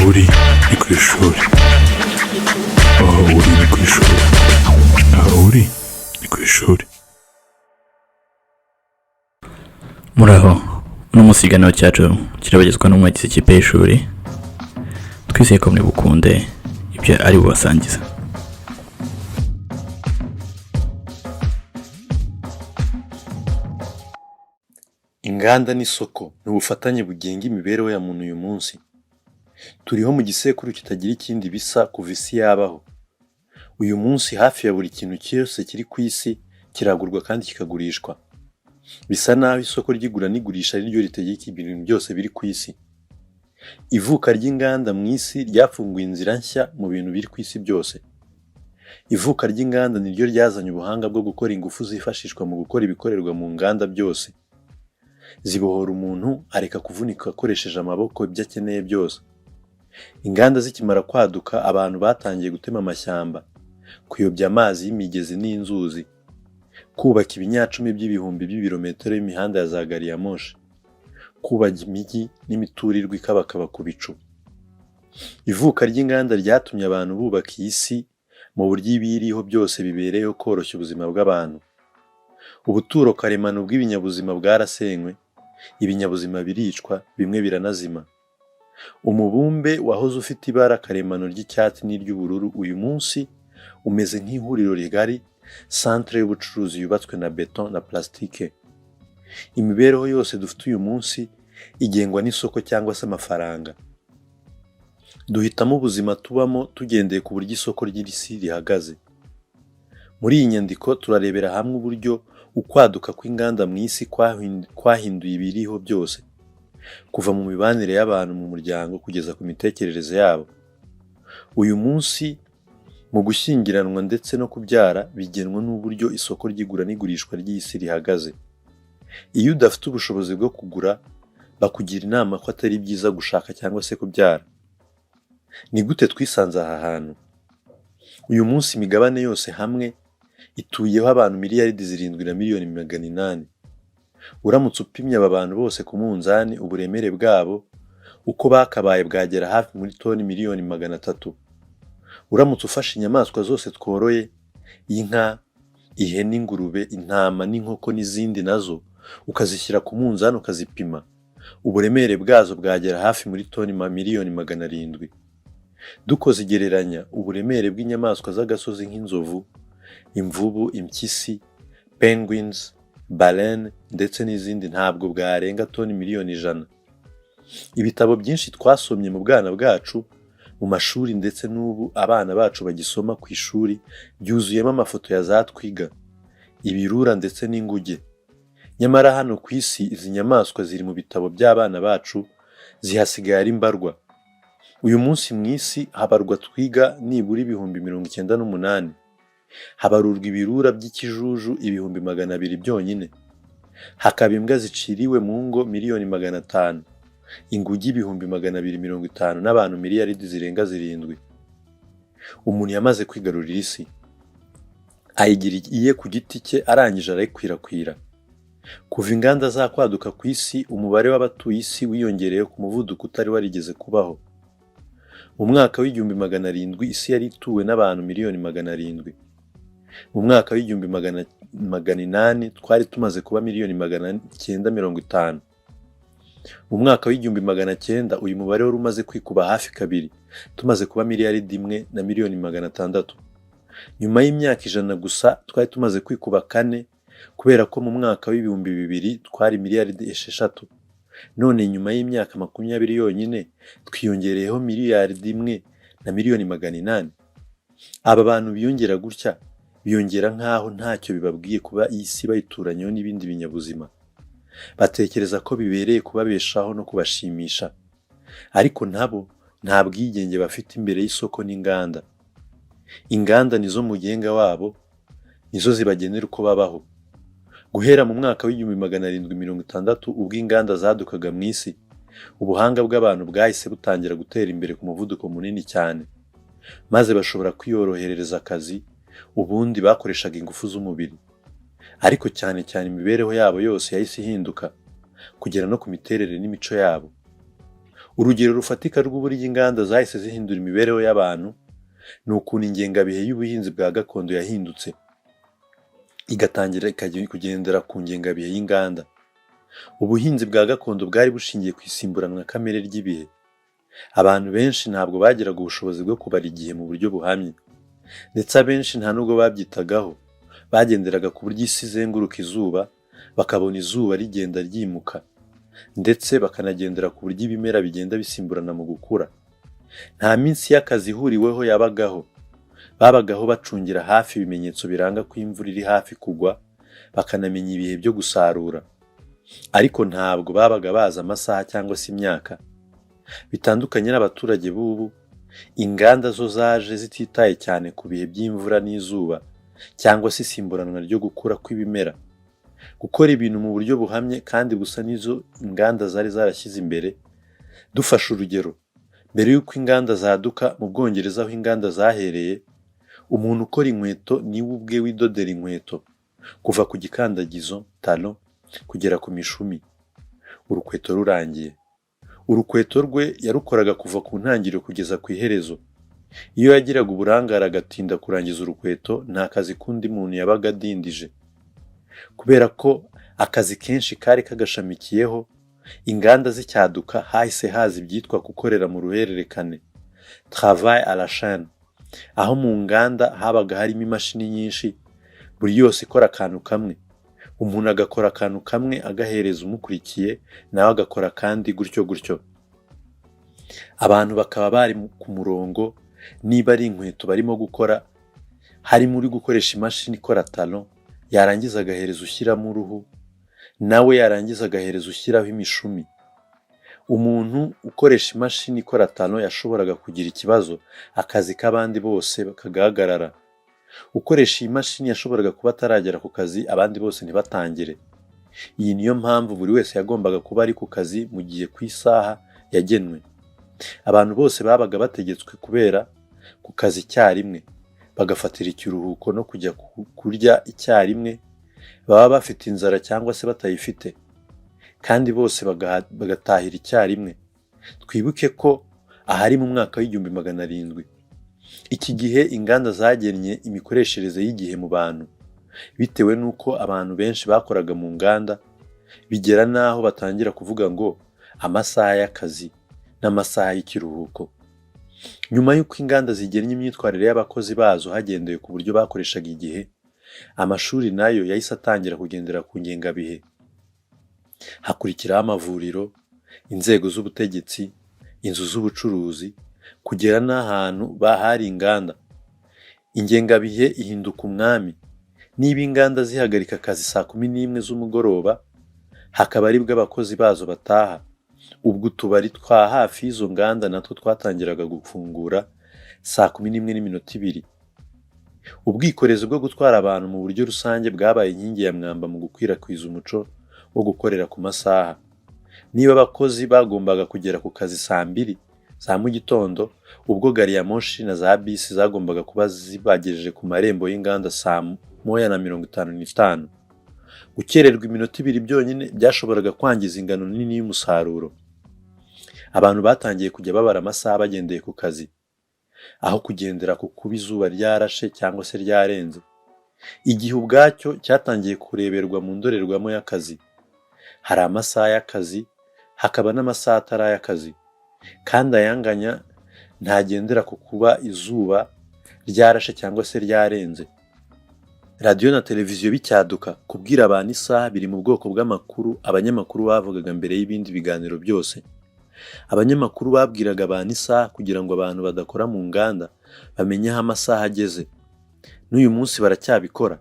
uri ni ku ishuri, aho uri ni ku ishuri, aho uri ni ku ishuri. Muraho, uno munsi ikiganiro cyacu kirabagezwa n'umwagizi ikipe y'ishuri. Twizeye ko muri bukunde ibyo ari bubasangiza. Inganda n'isoko ni ubufatanye bugenga imibereho ya muntu uyu munsi. Turiho mu gisekuru kitagira ikindi bisa kuva isi yabaho. Uyu munsi hafi ya buri kintu cyose kiri ku isi kiragurwa kandi kikagurishwa. Bisa naho isoko ry'igura n'igurisha ari ryo ritegeka ibintu byose biri ku isi. Ivuka ry'inganda mu isi ryafunguye inzira nshya mu bintu biri ku isi byose. Ivuka ry'inganda ni ryo ryazanye ubuhanga bwo gukora ingufu zifashishwa mu gukora ibikorerwa mu nganda byose. Zibohora umuntu areka kuvunika akoresheje amaboko ibyo akeneye byose. Inganda zikimara kwaduka, abantu batangiye gutema amashyamba, kuyobya amazi y'imigezi n'inzuzi, kubaka ibinyacumi by'ibihumbi by'ibirometero y'imihanda ya za gari ya moshi, kubaka imijyi n'imiturirwa ikabakaba ku bicu. Ivuka ry'inganda ryatumye abantu bubaka iyi si mu buryo ibiriho byose bibereyeho koroshya ubuzima bw'abantu. Ubuturo karemano bw'ibinyabuzima bwarasenywe, ibinyabuzima biricwa, bimwe biranazima. Umubumbe wahoze ufite ibara karemano ry'icyatsi n'iry'ubururu uyu munsi umeze nk'ihuriro rigari, centre y'ubucuruzi yubatswe na beton na plastike. Imibereho yose dufite uyu munsi igengwa n'isoko cyangwa se amafaranga. Duhitamo ubuzima tubamo tugendeye ku buryo isoko ry'isi rihagaze. Muri iyi nyandiko turarebera hamwe uburyo ukwaduka kw'inganda mu isi kwahinduye ibiriho byose, kuva mu mibanire y'abantu mu muryango kugeza ku mitekerereze yabo. Uyu munsi mu gushyingiranwa ndetse no kubyara bigenwa n'uburyo isoko ry'igura n'igurishwa ry'isi rihagaze. Iyo udafite ubushobozi bwo kugura, bakugira inama ko atari byiza gushaka cyangwa se kubyara. Ni gute twisanze aha hantu? Uyu munsi imigabane yose hamwe ituyeho abantu miliyaridi 7,800,000. Uramutse upimye aba bantu bose ku munzani, uburemere bwabo uko bakabaye bwagera hafi muri toni 300,000,000. Uramutse ufashe inyamaswa zose tworoye, inka, ihene, ingurube, intama n'inkoko n'izindi nazo, ukazishyira ku munzani ukazipima, uburemere bwazo bwagera hafi muri toni 700,000,000. Dukoze igereranya, uburemere bw'inyamaswa z'agasozi nk'inzovu, imvubu, impyisi, penguins, baleine ndetse n'izindi ntabwo bwarenga toni 1,000,000. Ibitabo byinshi twasomye mu bwana bwacu, mu mashuri ndetse n'ubu abana bacu bagisoma ku ishuri, byuzuyemo amafoto ya za twiga, ibirura ndetse n'inguge. Nyamara hano ku isi izi nyamaswa ziri mu bitabo by'abana bacu, zihasigaye ari mbarwa. Uyu munsi mu isi habarwa twiga nibura ibihumbi 98. Habarurwa ibirura by'ikijuju ibihumbi 200 byonyine. Hakaba imbwa ziciriwe mu ngo 500,000, inguge ibihumbi 250 n'abantu miliyaridi zirenga 7. Umuntu yamaze kwigarurira isi, ayigira iye ku giti cye, arangije arayikwirakwira. Kuva inganda zakwaduka ku isi, umubare w'abatuye isi wiyongereye ku muvuduko utari warigeze kubaho. Mu mwaka w'700 isi yari ituwe n'abantu 700,000. Mu mwaka w'800 twari tumaze kuba 950,000,000. Mu mwaka w'900 uyu mubare wari umaze kwikuba hafi kabiri, tumaze kuba miliyaridi 1,600,000. Nyuma y'imyaka 100 gusa twari tumaze kwikuba 4, kubera ko mu mwaka w'2000 twari miliyaridi 6. None nyuma y'imyaka 20 yonyine twiyongereyeho miliyaridi 1,800,000. Aba bantu biyongera gutya, biyongera nk'aho ntacyo bibabwiye kuba iyi si bayituranyeho n'ibindi binyabuzima. Batekereza ko bibereye kubabeshaho no kubashimisha, ariko nabo nta bwigenge bafite imbere y'isoko n'inganda. Inganda nizo mugenga wabo, nizo zibagenera uko babaho. Guhera mu mwaka w'760 ubwo inganda zadukaga mu isi, ubuhanga bw'abantu bwahise butangira gutera imbere ku muvuduko munini cyane, maze bashobora kwiyorohereza akazi, ubundi bakoreshaga ingufu z'umubiri. Ariko cyane cyane imibereho yabo yose yahise ihinduka, kugera no ku miterere n'imico yabo. Urugero rufatika rw'uburyo inganda zahise zihindura imibereho y'abantu ni ukuntu ingengabihe y'ubuhinzi bwa gakondo yahindutse igatangira kugendera ku ngengabihe y'inganda. Ubuhinzi bwa gakondo bwari bushingiye ku isimburanwa kamere ry'ibihe. Abantu benshi ntabwo bagiraga ubushobozi bwo kubara igihe mu buryo buhamye, ndetse abenshi nta nubwo babyitagaho. Bagenderaga ku buryo isi izenguruka izuba, bakabona izuba rigenda ryimuka, ndetse bakanagendera ku buryo ibimera bigenda bisimburana mu gukura. Nta minsi y'akazi ihuriweho yabagaho. Babagaho bacungira hafi ibimenyetso biranga ko imvura iri hafi kugwa, bakanamenya ibihe byo gusarura. Ariko ntabwo babaga bazi amasaha cyangwa se imyaka. Bitandukanye n'abaturage b'ubu, inganda zo zaje zititaye cyane ku bihe by'imvura n'izuba cyangwa se isimburanwa ryo gukura kw'ibimera. Gukora ibintu mu buryo buhamye kandi busa n'izo inganda zari zarashyize imbere. Dufashe urugero, mbere y'uko inganda zaduka mu Bwongereza aho inganda zahereye, umuntu ukora inkweto niwe ubwe widodera inkweto, kuva ku gikandagizo talo kugera ku mishumi, urukweto rurangiye. Urukweto rwe yarukoraga kuva ku ntangiriro kugeza ku iherezo. Iyo yagiraga uburangare agatinda kurangiza urukweto, nta kazi k'undi muntu yabaga adindije. Kubera ko akazi kenshi kari kagashamikiyeho, inganda zicyaduka hahise haza ibyitwa gukorera mu ruhererekane, travail à la chaîne, aho mu nganda habaga harimo imashini nyinshi, buri yose ikora akantu kamwe. Umuntu agakora akantu kamwe agahereza umukurikiye, nawe agakora kandi gutyo gutyo. Abantu bakaba bari ku murongo. Niba ari inkweto barimo gukora, harimo uri gukoresha imashini ikora talo, yarangiza agahereza ushyiramo uruhu, nawe yarangiza agahereza ushyiraho imishumi. Umuntu ukoresha imashini ikora talo yashoboraga kugira ikibazo, akazi k'abandi bose kagahagarara. Ukoresha iyi mashini yashoboraga kuba ataragera ku kazi, abandi bose ntibatangire. Iyi niyo mpamvu buri wese yagombaga kuba ari ku kazi mu gihe ku isaha yagenwe. Abantu bose babaga bategetswe kubera ku kazi icyarimwe, bagafatira ikiruhuko no kujya kurya icyarimwe, baba bafite inzara cyangwa se batayifite, kandi bose bagatahira icyarimwe. Twibuke ko ahari mu mwaka w'1700. Iki gihe inganda zagennye imikoreshereze y'igihe mu bantu. Bitewe n'uko abantu benshi bakoraga mu nganda, bigera n'aho batangira kuvuga ngo amasaha y'akazi n'amasaha y'ikiruhuko. Nyuma y'uko inganda zigennye imyitwarire y'abakozi bazo hagendewe ku buryo bakoreshaga igihe, amashuri nayo yahise atangira kugendera ku ngengabihe. Hakurikiraho amavuriro, inzego z'ubutegetsi, inzu z'ubucuruzi, kugera n'ahantu bahari inganda. Ingengabihe ihinduka umwami. Niba inganda zihagarika akazi saa 11 z'umugoroba, hakaba aribwo abakozi bazo bataha. Ubwo utubari twa hafi y'izo nganda natwo twatangiraga gufungura saa 11:02. Ubwikorezi bwo gutwara abantu mu buryo rusange bwabaye inkingi ya mwamba mu gukwirakwiza umuco wo gukorera ku masaha. Niba abakozi bagombaga kugera ku kazi saa 2 za mu gitondo, ubwo gari ya moshi na za bisi zagombaga kuba zibagejeje ku marembo y'inganda saa 1:55. Gukererwa iminota 2 byonyine byashoboraga kwangiza ingano nini y'umusaruro. Abantu batangiye kujya babara amasaha bagendeye ku kazi, aho kugendera ku kuba izuba ryarashe cyangwa se ryarenze. Igihe ubwacyo cyatangiye kureberwa mu ndorerwamo y'akazi. Hari amasaha y'akazi, hakaba n'amasaha atari ay'akazi, kandi ayanganya ntagendera ku kuba izuba ryarashe cyangwa se ryarenze. Radio na televiziyo bicyaduka, kubwira abantu isaha biri mu bwoko bw'amakuru abanyamakuru bavugaga mbere y'ibindi biganiro byose. Abanyamakuru babwiraga abantu isaha kugira ngo abantu badakora mu nganda bamenye aho amasaha ageze. N'uyu munsi baracyabikora.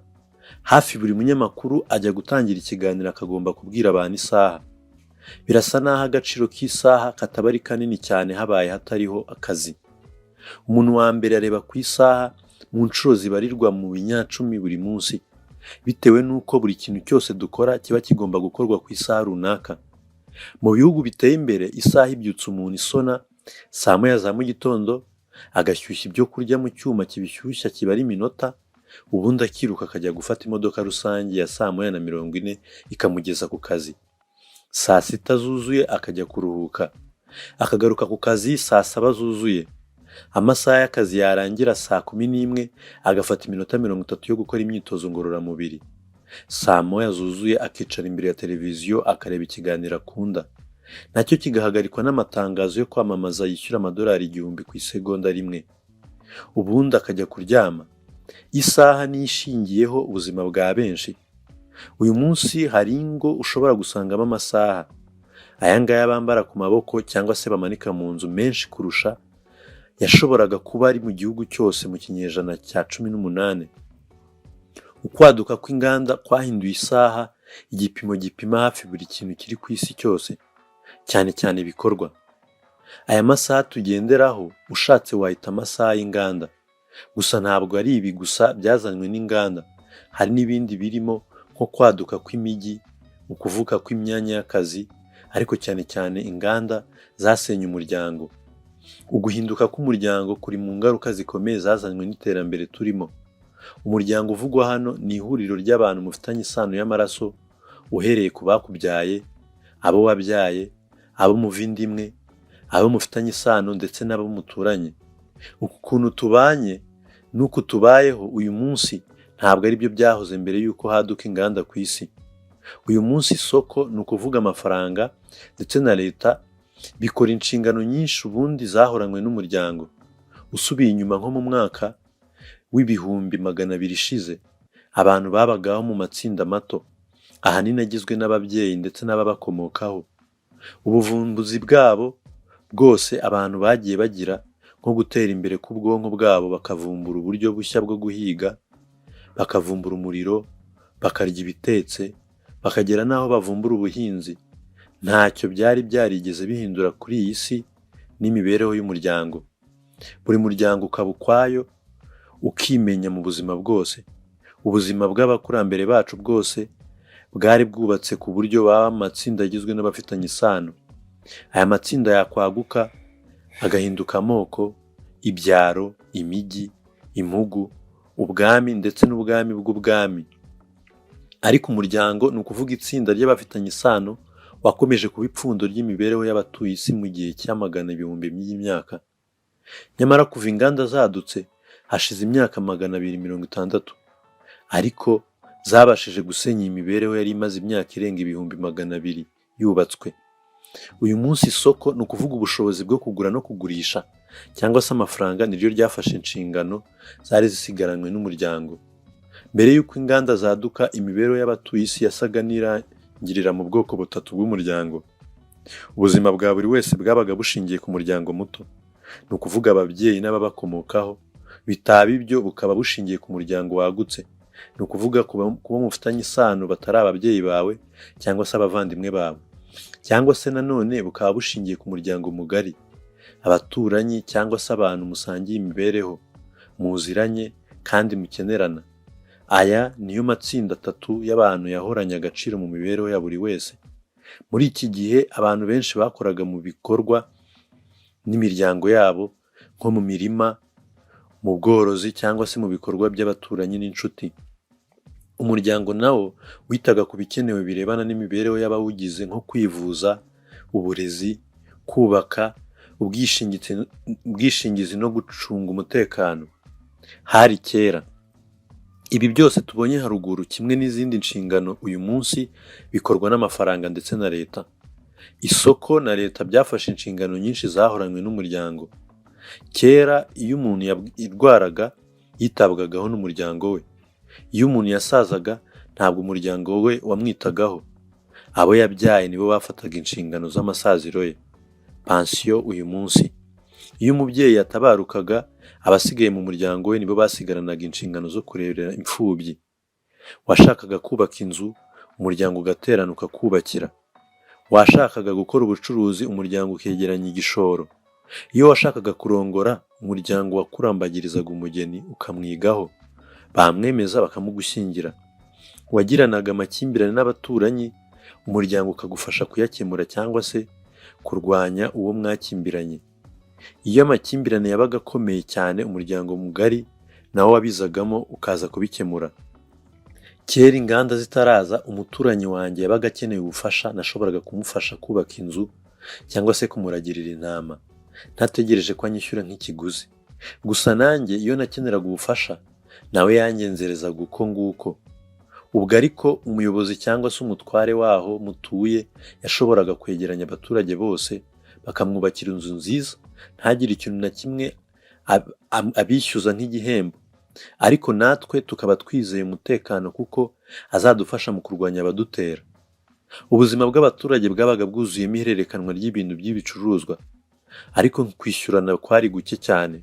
Hafi buri munyamakuru ajya gutangira ikiganiro akagomba kubwira abantu isaha. Birasa naho agaciro k'isaha kataba ari kanini cyane habaye hatariho akazi. Umuntu wa mbere areba ku isaha mu nshuro zibarirwa mu binyacumi buri munsi, bitewe n'uko buri kintu cyose dukora kiba kigomba gukorwa ku isaha runaka. Mu bihugu biteye imbere, isaha ibyutsa umuntu isona saa 1 za mu gitondo, agashyushya ibyo kurya mu cyuma kibishyushya kibara iminota, ubundi akiruka akajya gufata imodoka rusange ya saa 1:40 ikamugeza ku kazi. Saa 6 zuzuye akajya kuruhuka, akagaruka ku kazi saa 7 zuzuye. Amasaha y'akazi yarangira saa 11 agafata iminota 30 yo gukora imyitozo ngororamubiri. Saa 1 zuzuye akicara imbere ya televiziyo akareba ikiganiro akunda, nacyo kigahagarikwa n'amatangazo yo kwamamaza yishyura $1,000 ku isegonda rimwe. Ubundi akajya kuryama. Isaha ni ishingiyeho ubuzima bwa benshi. Uyu munsi hari ingo ushobora gusangamo amasaha, aya ngaya bambara ku maboko cyangwa se bamanika mu nzu, menshi kurusha yashoboraga kuba ari mu gihugu cyose mu kinyejana cya 18. Ukwaduka kw'inganda kwahinduye isaha igipimo gipima hafi buri kintu kiri ku isi cyose, cyane cyane ibikorwa. Aya masaha tugenderaho ushatse wahita amasaha y'inganda. Gusa ntabwo ari ibi gusa byazanywe n'inganda, hari n'ibindi birimo nko kwaduka kw'imijyi, ukuvuka kw'imyanya y'akazi, ariko cyane cyane inganda zasenye umuryango. Uguhinduka k'umuryango kuri mu ngaruka zikomeye zazanywe n'iterambere turimo. Umuryango uvugwa hano ni ihuriro ry'abantu mufitanye isano y'amaraso, uhereye ku bakubyaye, abo wabyaye, abo muvinda imwe, abo mufitanye isano ndetse n'abo muturanye. Uku kuntu tubanye n'uku tubayeho uyu munsi ntabwo ari byo byahoze mbere y'uko haduka inganda ku isi. Uyu munsi isoko ni ukuvuga amafaranga ndetse na leta bikora inshingano nyinshi ubundi zahoranywe n'umuryango. Usubiye inyuma nko mu mwaka w'ibihumbi 200 ishize, abantu babagaho mu matsinda mato, ahanini agizwe n'ababyeyi ndetse n'ababakomokaho. Ubuvumbuzi bwabo bwose abantu bagiye bagira, nko gutera imbere k'ubwonko bwabo, bakavumbura uburyo bushya bwo guhiga, bakavumbura umuriro, bakarya ibitetse, bakagera n'aho bavumbura ubuhinzi, ntacyo byari byarigeze bihindura kuri iyi si n'imibereho y'umuryango. Buri muryango ukaba ukwayo, ukimenya mu buzima bwose. Ubuzima bw'abakurambere bacu bwose bwari bwubatse ku buryo baba amatsinda agizwe n'abafitanye isano. Aya matsinda yakwaguka agahinduka amoko, ibyaro, imijyi, impugu, ubwami ndetse n'ubwami bw'ubwami. Ariko umuryango ni ukuvuga itsinda ry'abafitanye isano wakomeje kuba ipfundo ry'imibereho y'abatuye isi mu gihe cy'amagana ibihumbi y'imyaka. Nyamara kuva inganda zadutse hashize imyaka 260, ariko zabashije gusenya imibereho yari imaze imyaka irenga 200 yubatswe. Uyu munsi isoko ni ukuvuga ubushobozi bwo kugura no kugurisha, cyangwa se amafaranga niryo ryafashe inshingano zari zisigaranywe n'umuryango. Mbere y'uko inganda zaduka, imibereho y'abatuye isi yasaga n'irangirira mu bwoko butatu bw'umuryango. Ubuzima bwa buri wese bwabaga bushingiye ku muryango muto, ni ukuvuga ababyeyi n'ababakomokaho. Bitaba ibyo bukaba bushingiye ku muryango wagutse, ni ukuvuga kuba mufitanye isano batari ababyeyi bawe cyangwa se abavandimwe bawe. Cyangwa se nanone bukaba bushingiye ku muryango mugari, abaturanyi cyangwa se abantu musangiye imibereho, muziranye kandi mukenerana. Aya niyo matsinda 3 y'abantu yahoranye agaciro mu mibereho ya buri wese. Muri iki gihe abantu benshi bakoraga mu bikorwa n'imiryango yabo, nko mu mirima, mu bworozi cyangwa se mu bikorwa by'abaturanyi n'inshuti. Umuryango nawo witaga ku bikenewe birebana n'imibereho y'abawugize, nko kwivuza, uburezi, kubaka, ubwishingizi no gucunga umutekano. Hari kera. Ibi byose tubonye haruguru, kimwe n'izindi nshingano uyu munsi, bikorwa n'amafaranga ndetse na leta. Isoko na leta byafashe inshingano nyinshi zahoranywe n'umuryango. Kera iyo umuntu yarwaraga yitabwagaho n'umuryango we. Iyo umuntu yasazaga ntabwo umuryango we wamwitagaho. Abo yabyaye nibo bafataga inshingano z'amasaziro ye. Pansiyo uyu munsi. Iyo umubyeyi yatabarukaga, abasigaye mu muryango we nibo basigaranaga inshingano zo kurebera imfubyi. Washakaga kubaka inzu, umuryango ugaterana ukakubakira. Washakaga gukora ubucuruzi, umuryango ukegeranya igishoro. Iyo washakaga kurongora, umuryango wakurambagirizaga umugeni ukamwigaho, bamwemeza bakamugushyingira. Wagiranaga amakimbirane n'abaturanyi, umuryango ukagufasha kuyakemura cyangwa se kurwanya uwo mwakimbiranye. Iyo amakimbirane yabaga akomeye cyane, umuryango mugari nawo wabizagamo ukaza kubikemura. Kera inganda zitaraza, umuturanyi wanjye yabaga akeneye ubufasha, nashoboraga kumufasha kubaka inzu, cyangwa se kumuragirira intama ntategereje ko anyishyura nk'ikiguzi. Gusa nanjye iyo nakeneraga ubufasha nawe yangenzerezaga uko nguko. Ubwo ariko umuyobozi cyangwa se umutware waho mutuye yashoboraga kwegeranya abaturage bose bakamwubakira inzu nziza, ntagire ikintu na kimwe abishyuza nk'igihembo, ariko natwe tukaba twizeye umutekano kuko azadufasha mu kurwanya abadutera. Ubuzima bw'abaturage bwabaga bwuzuyemo ihererekanwa ry'ibintu by'ibicuruzwa, ariko kwishyurana kwari guke cyane.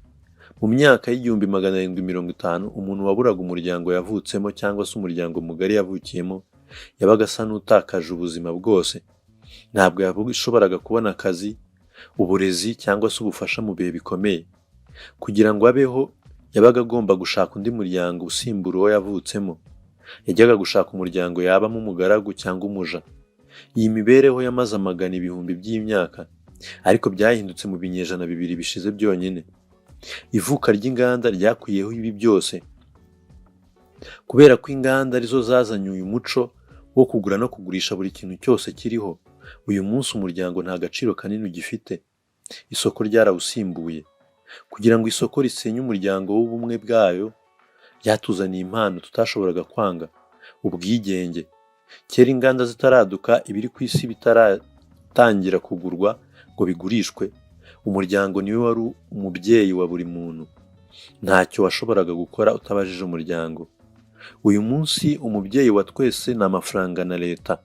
Mu myaka y'1750 umuntu waburaga umuryango yavutsemo cyangwa se umuryango mugari yavukiyemo yabaga asa n'utakaje ubuzima bwose. Ntabwo yashoboraga kubona akazi, uburezi cyangwa se ubufasha mu bihe bikomeye. Kugira ngo abeho yabaga agomba gushaka undi muryango usimbura uwo yavutsemo. Yajyaga gushaka umuryango yabamo umugaragu cyangwa umuja. Iyi mibereho yamaze amagana ibihumbi by'imyaka, ariko byahindutse mu binyejana 2 bishize byonyine. Ivuka ry'inganda ryakuyeho ibi byose. Kubera ko inganda arizo zazanye uyu muco wo kugura no kugurisha buri kintu cyose kiriho, uyu munsi umuryango nta gaciro kanini ugifite. Isoko ryarawusimbuye. Kugira ngo isoko risenye umuryango w'ubumwe bwayo, ryatuzaniye impano tutashoboraga kwanga: ubwigenge. Kera inganda zitaraduka, ibiri ku isi bitaratangira kugurwa ngo bigurishwe, umuryango niwe wari umubyeyi wa buri muntu. Ntacyo washoboraga gukora utabajije umuryango. Uyu munsi umubyeyi wa twese ni amafaranga na leta.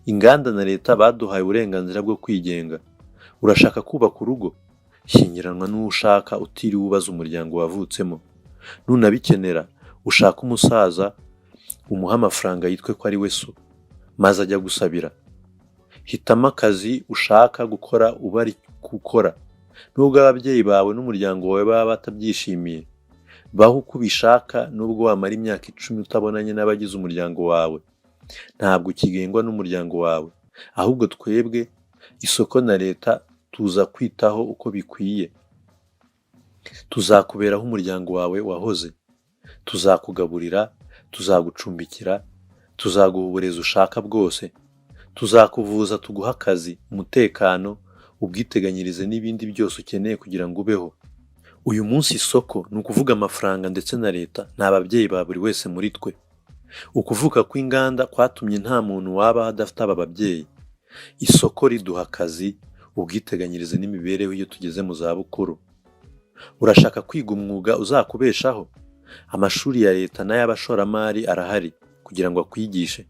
Inganda na leta baduhaye uburenganzira bwo kwigenga. Urashaka kubaka urugo? Shyingiranwa n'uwo ushaka utiriwe ubaza umuryango wavutsemo. Nunabikenera, ushaka umusaza umuha amafaranga yitwe ko ari we so, maze ajya gusabira. Hitamo akazi ushaka gukora uba ari gukora. Nubwo ababyeyi bawe n'umuryango wawe baba batabyishimiye, baho uko ubishaka. Nubwo wamara imyaka 10 utabonanye n'abagize umuryango wawe, ntabwo ukigengwa n'umuryango wawe. Ahubwo twebwe, isoko na leta, tuza kwitaho uko bikwiye. Tuzakuberaho umuryango wawe wahoze. Tuzakugaburira, tuzagucumbikira, tuzaguha uburezi ushaka bwose, tuzakuvuza, tuguha akazi, umutekano, ubwiteganyirize n'ibindi byose ukeneye kugira ngo ubeho. Uyu munsi isoko ni ukuvuga amafaranga ndetse na leta ni ababyeyi ba buri wese muri twe. Ukuvuka kw'inganda kwatumye nta muntu waba adafite aba babyeyi. Isoko riduha akazi, ubwiteganyirize n'imibereho iyo tugeze mu zabukuru. Urashaka kwiga umwuga uzakubeshaho? Amashuri ya leta n'ay'abashoramari arahari kugira ngo akwigishe.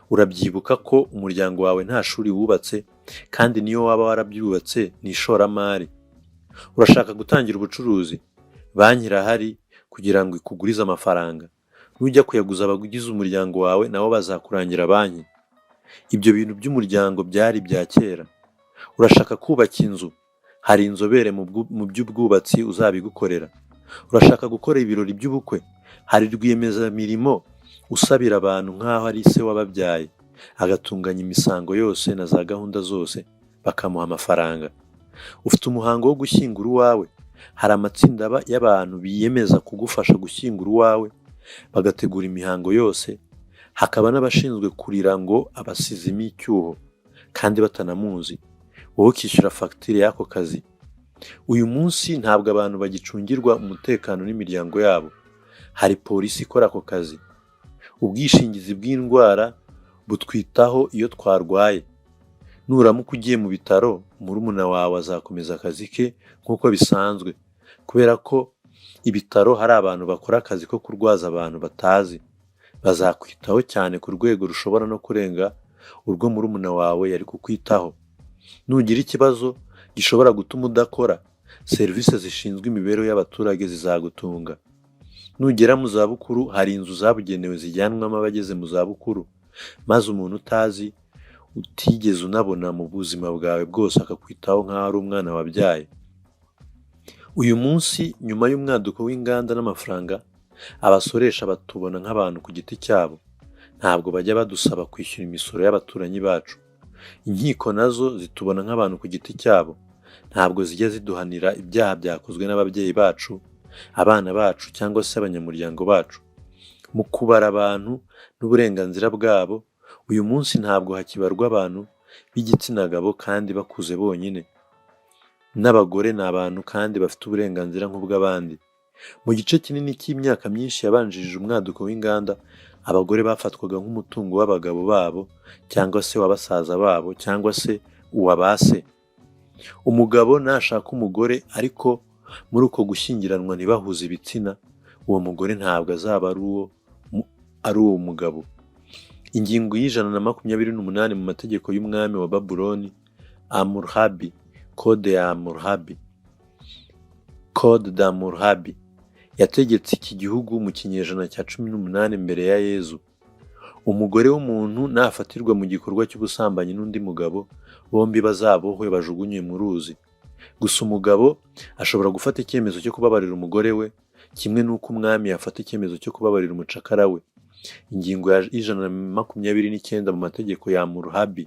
Urabyibuka ko umuryango wawe nta shuri wubatse, kandi niyo waba warabyubatse ni ishoramari. Urashaka gutangira ubucuruzi? Banki irahari kugira ngo ikugurize amafaranga. Nujya kuyaguza abagize umuryango wawe, nabo bazakurangira banki. Ibyo bintu by'umuryango byari ibya kera. Urashaka kubaka inzu? Hari inzobere mu by'ubwubatsi uzabigukorera. Urashaka gukora ibirori by'ubukwe? Hari rwiyemezamirimo usabira abantu nk'aho ari se wababyaye, agatunganya imisango yose na za gahunda zose, bakamuha amafaranga. Ufite umuhango wo gushyingura uwawe? Hari amatsinda y'abantu biyemeza kugufasha gushyingura uwawe, bagategura imihango yose. Hakaba n'abashinzwe kurira ngo abasizemo icyuho kandi batanamuzi, wowe ukishyura fagitire y'ako kazi. Uyu munsi ntabwo abantu bagicungirwa umutekano n'imiryango yabo. Hari polisi ikora ako kazi. Ubwishingizi bw'indwara butwitaho iyo twarwaye. Nuramuka ugiye mu bitaro, murumuna wawe azakomeza akazi ke nk'uko bisanzwe, kubera ko ibitaro hari abantu bakora akazi ko kurwaza abantu batazi. Bazakwitaho cyane ku rwego rushobora no kurenga urwo murumuna wawe yari kukwitaho. Nugira ikibazo gishobora gutuma udakora, serivisi zishinzwe imibereho y'abaturage zizagutunga. Nugera mu zabukuru, hari inzu zabugenewe zijyanwamo abageze mu zabukuru, maze umuntu utazi, utigeze unabona mu buzima bwawe bwose, akakwitaho nk'aho ari umwana wabyaye. Uyu munsi, nyuma y'umwaduko w'inganda n'amafaranga, abasoresha batubona nk'abantu ku giti cyabo. Ntabwo bajya badusaba kwishyura imisoro y'abaturanyi bacu. Inkiko nazo zitubona nk'abantu ku giti cyabo. Ntabwo zijya ziduhanira ibyaha byakozwe n'ababyeyi bacu, abana bacu cyangwa se abanyamuryango bacu. Mu kubara abantu n'uburenganzira bwabo, uyu munsi ntabwo hakibarwa abantu b'igitsina gabo kandi bakuze bonyine. N'abagore ni abantu kandi bafite uburenganzira nk'ubw'abandi. Mu gice kinini cy'imyaka myinshi yabanjirije umwaduko w'inganda, abagore bafatwaga nk'umutungo w'abagabo babo cyangwa se wa basaza babo cyangwa se uwa ba se. Umugabo nashaka umugore ariko muri uko gushyingiranwa ntibahuze ibitsina, uwo mugore ntabwo azaba ari uwo mugabo. Ingingo y'128 mu mategeko y'umwami wa Babuloni, Amurhabi, Code d'Amurhabi, yategetse iki gihugu mu kinyejana cya 18 mbere ya Yezu. Umugore w'umuntu nafatirwa mu gikorwa cy'ubusambanyi n'undi mugabo, bombi bazabohwe bajugunywe mu ruzi. Gusa umugabo ashobora gufata icyemezo cyo kubabarira umugore we, kimwe n'uko umwami yafata icyemezo cyo kubabarira umucakara we. Ingingo ya 129 mu mategeko ya Amurhabi.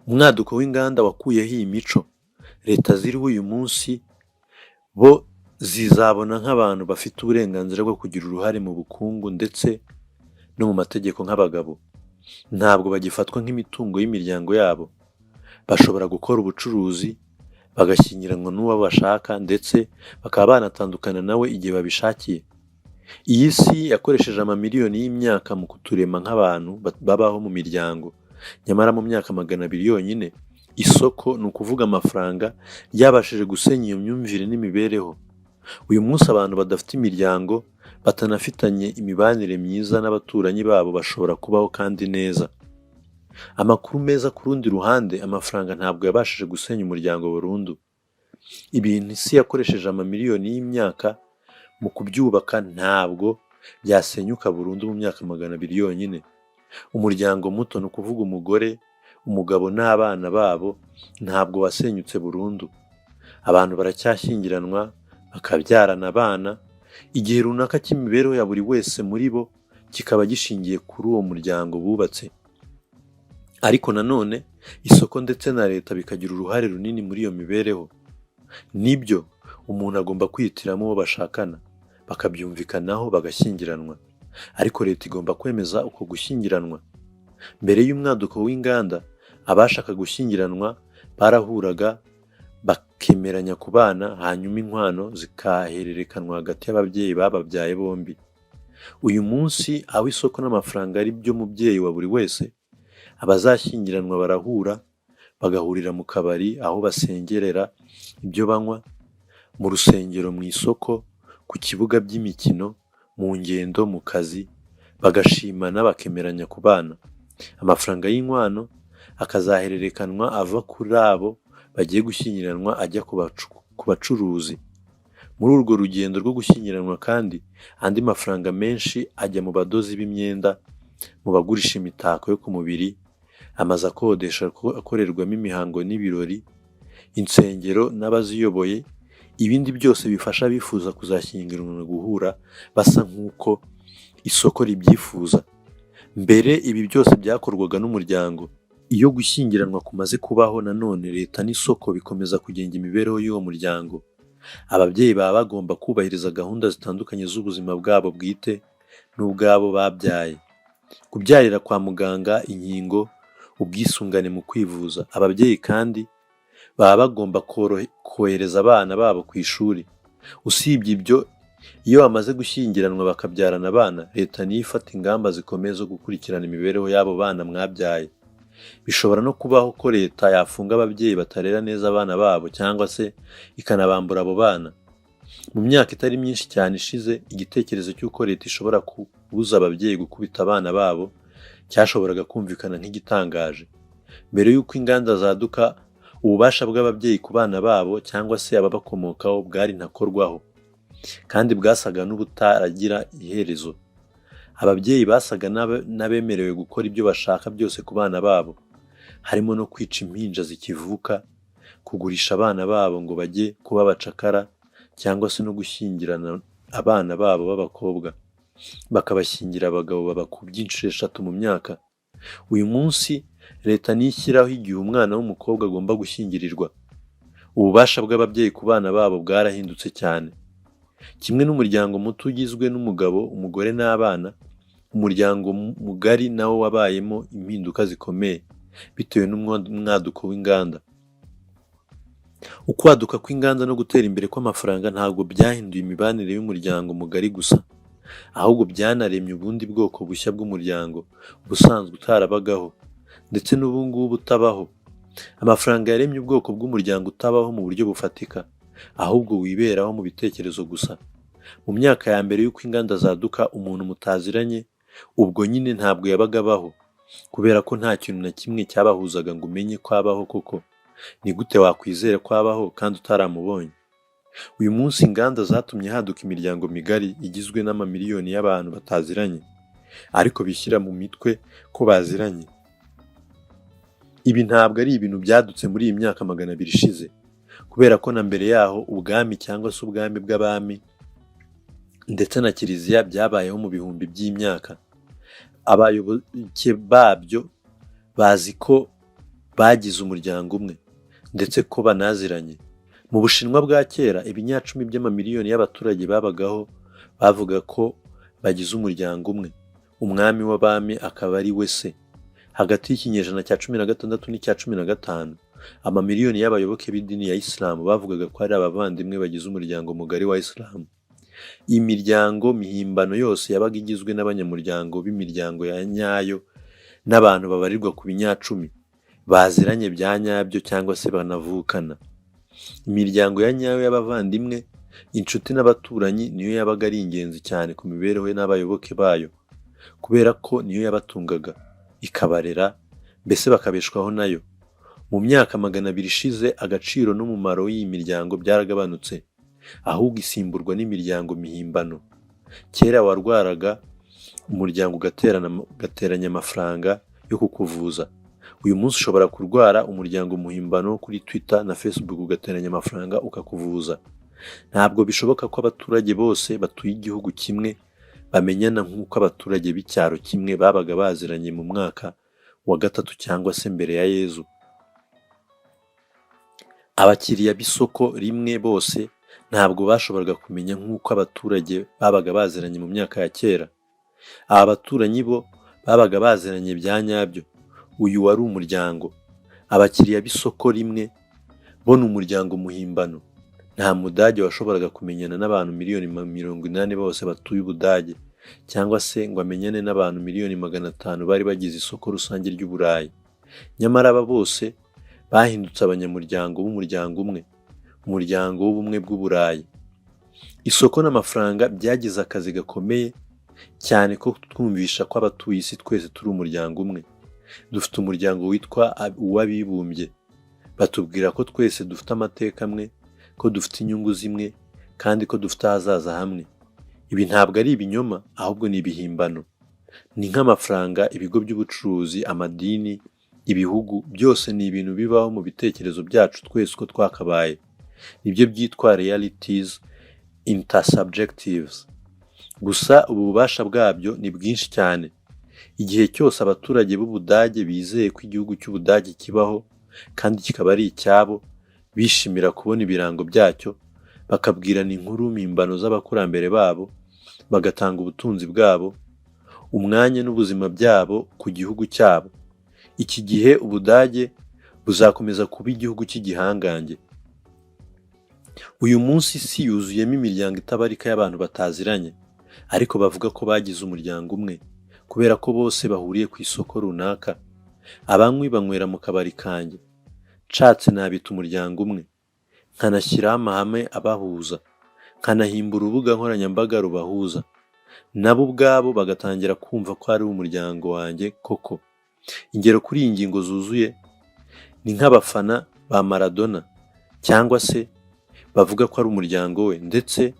Umwaduko w'inganda wakuyeho iyi mico. Leta ziriho uyu munsi bo zizabona nk'abantu bafite uburenganzira bwo kugira uruhare mu bukungu ndetse no mu mategeko nk'abagabo. Ntabwo bagifatwa nk'imitungo y'imiryango yabo. Bashobora gukora ubucuruzi, bagashyingiranwa n'uwo bashaka ndetse bakaba banatandukana nawe igihe babishakiye. Iyi si yakoresheje amamiliyoni y'imyaka mu kuturema nk'abantu babaho mu miryango. Nyamara mu myaka 200 yonyine, isoko ni ukuvuga amafaranga ryabashije gusenya iyo myumvire n'imibereho. Uyu munsi abantu badafite imiryango, batanafitanye imibanire myiza n'abaturanyi babo bashobora kubaho kandi neza. Amakuru meza ku rundi ruhande, amafaranga ntabwo yabashije gusenya umuryango burundu. Ibintu isi yakoresheje amamiliyoni y'imyaka mu kubyubaka ntabwo byasenyuka burundu mu myaka 200 yonyine. Umuryango muto ni ukuvuga umugore, umugabo n'abana babo ntabwo wasenyutse burundu. Abantu baracyashyingiranwa, bakabyarana abana, igihe runaka cy'imibereho ya buri wese muri bo kikaba gishingiye kuri uwo muryango bubatse. Ariko nanone isoko ndetse na leta bikagira uruhare runini muri iyo mibereho. Nibyo, umuntu agomba kwihitiramo uwo bashakana, bakabyumvikanaho bagashyingiranwa. Ariko leta igomba kwemeza uko gushyingiranwa. Mbere y'umwaduko w'inganda, abashaka gushyingiranwa barahuraga bakemeranya kubana, hanyuma inkwano zikahererekanwa hagati y'ababyeyi bababyaye bombi. Uyu munsi aho isoko n'amafaranga ari byo mubyeyi wa buri wese, abazashyingiranwa barahura, bagahurira mu kabari, aho basengerera ibyo banywa, mu rusengero, mu isoko, ku kibuga by'imikino, mu ngendo, mu kazi, bagashimana bakemeranya kubana. Amafaranga y'inkwano akazahererekanwa ava kuri abo bagiye gushyingiranwa ajya ku bacuruzi. Muri urwo rugendo rwo gushyingiranwa kandi, andi mafaranga menshi ajya mu badozi b'imyenda, mu bagurisha imitako yo ku mubiri, amazu akodesha akorerwamo imihango n'ibirori, insengero n'abaziyoboye, ibindi byose bifasha abifuza kuzashyingiranwa guhura basa nk'uko isoko ribyifuza. Mbere ibi byose byakorwaga n'umuryango. Iyo gushyingiranwa kumaze kubaho, nanone leta n'isoko bikomeza kugenga imibereho y'uwo muryango. Ababyeyi baba bagomba kubahiriza gahunda zitandukanye z'ubuzima bwabo bwite n'ubwabo babyaye. Kubyarira kwa muganga, inkingo, ubwisungane mu kwivuza. Ababyeyi kandi baba bagomba kohereza abana babo ku ishuri. Usibye ibyo, iyo bamaze gushyingiranwa bakabyarana abana, leta niyo ifata ingamba zikomeye zo gukurikirana imibereho y'abo bana mwabyaye. Bishobora no kubaho ko leta yafunga ababyeyi batarera neza abana babo cyangwa se ikanabambura abo bana. Mu myaka itari myinshi cyane ishize, igitekerezo cy'uko leta ishobora kubuza ababyeyi gukubita abana babo cyashoboraga kumvikana nk'igitangaje. Mbere y'uko inganda zaduka, ububasha bw'ababyeyi ku bana babo cyangwa se ababakomokaho bwari ntakorwaho, kandi bwasaga n'ubutaragira iherezo. Ababyeyi basaga n'abemerewe gukora ibyo bashaka byose ku bana babo, harimo no kwica impinja zikivuka, kugurisha abana babo ngo bajye kuba abacakara, cyangwa se no gushyingirana abana babo b'abakobwa, bakabashyingira abagabo babakubye inshuro 3 mu myaka. Uyu munsi leta nishyiraho igihe umwana w'umukobwa agomba gushyingirirwa. Ububasha bw'ababyeyi ku bana babo bwarahindutse cyane. Kimwe n'umuryango muto ugizwe n'umugabo, umugore n'abana, umuryango mugari nawo wabayemo impinduka zikomeye. bitewe n'umwaduko w'inganda. Ukwaduka kw'inganda no gutera imbere kw'amafaranga ntabwo byahinduye imibanire y'umuryango mugari gusa, ahubwo byanaremye ubundi bwoko bushya bw'umuryango ubusanzwe utarabagaho ndetse n'ubu ngubu utabaho. Amafaranga yaremye ubwoko bw'umuryango utabaho mu buryo bufatika, ahubwo wiberaho mu bitekerezo gusa. Mu myaka ya mbere y'uko inganda zaduka, umuntu mutaziranye ubwo nyine ntabwo yabaga abaho, kubera ko nta kintu na kimwe cyabahuzaga ngo umenye ko abaho koko. Ni gute wakwizera ko abaho kandi utaramubonye? Uyu munsi inganda zatumye haduka imiryango migari igizwe n'amamiliyoni y'abantu bataziranye, ariko bishyira mu mitwe ko baziranye. Ibi ntabwo ari ibintu byadutse muri iyi myaka 200 ishize, kubera ko na mbere yaho ubwami cyangwa se ubwami bw'abami ndetse na kiliziya byabayeho mu bihumbi by'imyaka. Abayoboke babyo bazi ko bagize umuryango umwe ndetse ko banaziranye. Mu Bushinwa bwa kera, ibinyacumi by'amamiliyoni y'abaturage babagaho bavuga ko bagize umuryango umwe, umwami w'abami akaba ari we se. Hagati y'ikinyejana cya 16 n'icya 15, amamiliyoni y'abayoboke b'idini ya Islam bavugaga ko ari abavandimwe bagize umuryango mugari wa Islam. Iyi miryango mihimbano yose yabaga igizwe n'abanyamuryango b'imiryango ya nyayo n'abantu babarirwa ku binyacumi baziranye bya nyabyo cyangwa se banavukana. Imiryango ya nyayo y'abavandimwe, inshuti n'abaturanyi niyo yabaga ari ingenzi cyane ku mibereho n'abayoboke bayo, kubera ko niyo yabatungaga ikabarera, mbese bakabeshwaho nayo. Mu myaka 200 ishize, agaciro n'umumaro w'iyi miryango byaragabanutse, ahubwo isimburwa n'imiryango mihimbano. Kera warwaraga, umuryango ugateranya amafaranga yo kukuvuza. Uyu munsi ushobora kurwara, umuryango muhimbano kuri Twitter na Facebook ugateranya amafaranga ukakuvuza. Ntabwo bishoboka ko abaturage bose batuye igihugu kimwe bamenyana nk'uko abaturage b'icyaro kimwe babaga baziranye mu mwaka wa 3 cyangwa se mbere ya Yezu. Abakiriya b'isoko rimwe bose ntabwo bashoboraga kumenya nk'uko abaturage babaga baziranye mu myaka ya kera. Aba baturanyi bo babaga baziranye bya nyabyo. Uyu wari umuryango. Abakiriya b'isoko rimwe bo ni umuryango muhimbano. Nta Mudage washoboraga kumenyana n'abantu miliyoni 80 bose batuye Ubudage, cyangwa se ngo amenyane n'abantu miliyoni 500 bari bagize isoko rusange ry'Uburayi. Nyamara aba bose bahindutse abanyamuryango b'umuryango umwe, umuryango w'ubumwe bw'Uburayi. Isoko n'amafaranga byagize akazi gakomeye cyane ko twumvisha ko abatuye isi twese turi umuryango umwe. Dufite umuryango witwa uw'abibumbye. Batubwira ko twese dufite amateka amwe, ko dufite inyungu zimwe, kandi ko dufite ahazaza hamwe. Ibi ntabwo ari ibinyoma, ahubwo ni ibihimbano. Ni nk'amafaranga, ibigo by'ubucuruzi, amadini, ibihugu, byose ni ibintu bibaho mu bitekerezo byacu twese uko twakabaye. Nibyo byitwa realities intersubjectives. Gusa ubu bubasha bwabyo ni bwinshi cyane. Igihe cyose abaturage b'Ubudage bizeye ko igihugu cy'Ubudage kibaho kandi kikaba ari icyabo, bishimira kubona ibirango byacyo, bakabwirana inkuru mpimbano z'abakurambere babo, bagatanga ubutunzi bwabo, umwanya n'ubuzima byabo ku gihugu cyabo. Iki gihe Ubudage buzakomeza kuba igihugu cy'igihangange. Uyu munsi isi yuzuyemo imiryango itabarika y'abantu bataziranye, ariko bavuga ko bagize umuryango umwe, kubera ko bose bahuriye ku isoko runaka. Abanywi banywera mu kabari kanjye. Nshatse nabita umuryango umwe, nkanashyiraho amahame abahuza, nkanahimba urubuga nkoranyambaga rubahuza. Nabo ubwabo bagatangira kumva ko ari umuryango wanjye koko. Ingero kuri iyi ngingo zuzuye ni nk'abafana ba Maradona, cyangwa se bavuga ko ari umuryango we, ndetse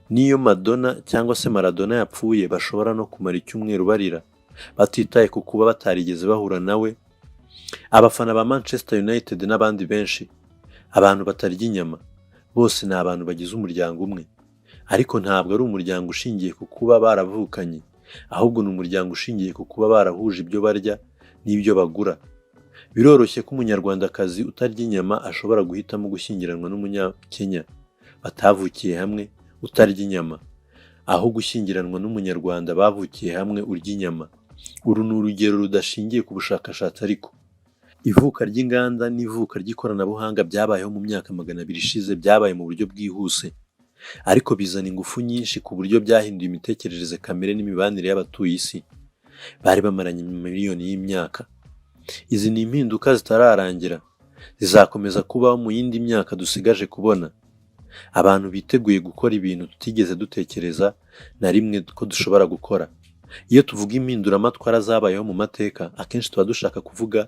n'iyo Madonna cyangwa se Maradona yapfuye bashobora no kumara icyumweru barira, batitaye ku kuba batarigeze bahura nawe. Abafana ba Manchester United n'abandi benshi, abantu batarya inyama, bose ni abantu bagize umuryango umwe. Ariko ntabwo ari umuryango ushingiye ku kuba baravukanye, ahubwo ni umuryango ushingiye ku kuba barahuje ibyo barya n'ibyo bagura. Biroroshye ko umunyarwandakazi utarya inyama ashobora guhitamo gushyingiranwa n'umunyakenya batavukiye hamwe utarya inyama, aho gushyingiranwa n'umunyarwanda bavukiye hamwe urya inyama. Uru ni urugero rudashingiye ku bushakashatsi, ariko Ivuka ry'inganda n'ivuka ry'ikoranabuhanga byabayeho mu myaka 200 ishize, byabaye mu buryo bwihuse, ariko bizana ingufu nyinshi ku buryo byahinduye imitekerereze, kamere n'imibanire y'abatuye isi bari bamaranye miliyoni y'imyaka. Izi ni impinduka zitararangira, zizakomeza kubaho mu yindi myaka dusigaje kubona. Abantu biteguye gukora ibintu tutigeze dutekereza na rimwe ko dushobora gukora. Iyo tuvuga impinduramatwara zabayeho mu mateka, akenshi tuba dushaka kuvuga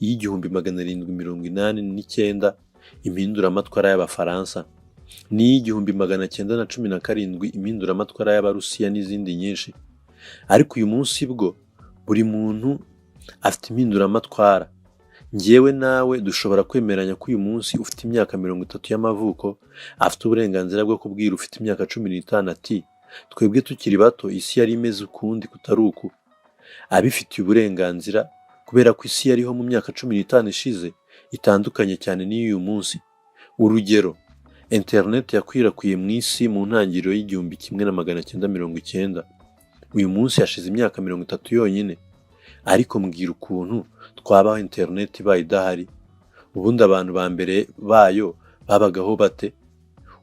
iy'igihumbi 1789 impinduramatwara y'Abafaransa, n'iy'igihumbi 1917 impinduramatwara y'Abarusiya n'izindi nyinshi. Ariko uyu munsi bwo buri muntu afite impinduramatwara. Njyewe nawe dushobora kwemeranya ko uyu munsi ufite imyaka 30 y'amavuko afite uburenganzira bwo kubwira ufite imyaka 15 ati twebwe tukiri bato isi yari imeze ukundi kutari uku. Abifitiye uburenganzira kubera ko isi yariho mu myaka 15 ishize itandukanye cyane n'uyu munsi. Urugero, internet yakwirakwiye mu isi mu ntangiriro y'1990. Uyu munsi hashize imyaka 30 yonyine. Ariko mbwira ukuntu twabaho internet ibaye idahari. Ubundi abantu ba mbere bayo babagaho bate?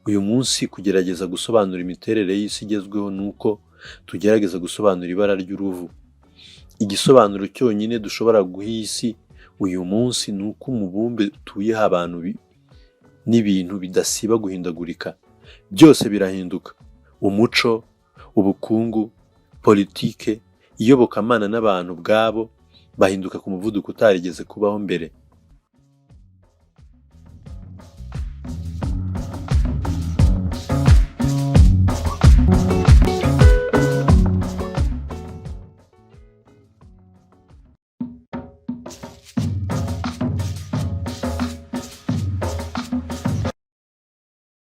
Uyu munsi kugerageza gusobanura imiterere y'isi igezweho nuko tugerageza gusobanura ibara ry'uruvu. Igisobanuro cyonyine dushobora guha isi uyu munsi nuko umubumbe utuyeho abantu n'ibintu bidasiba guhindagurika. Byose birahinduka: umuco, ubukungu, politike, iyobokamana n'abantu ubwabo bahinduka ku muvuduko utarigeze kubaho mbere.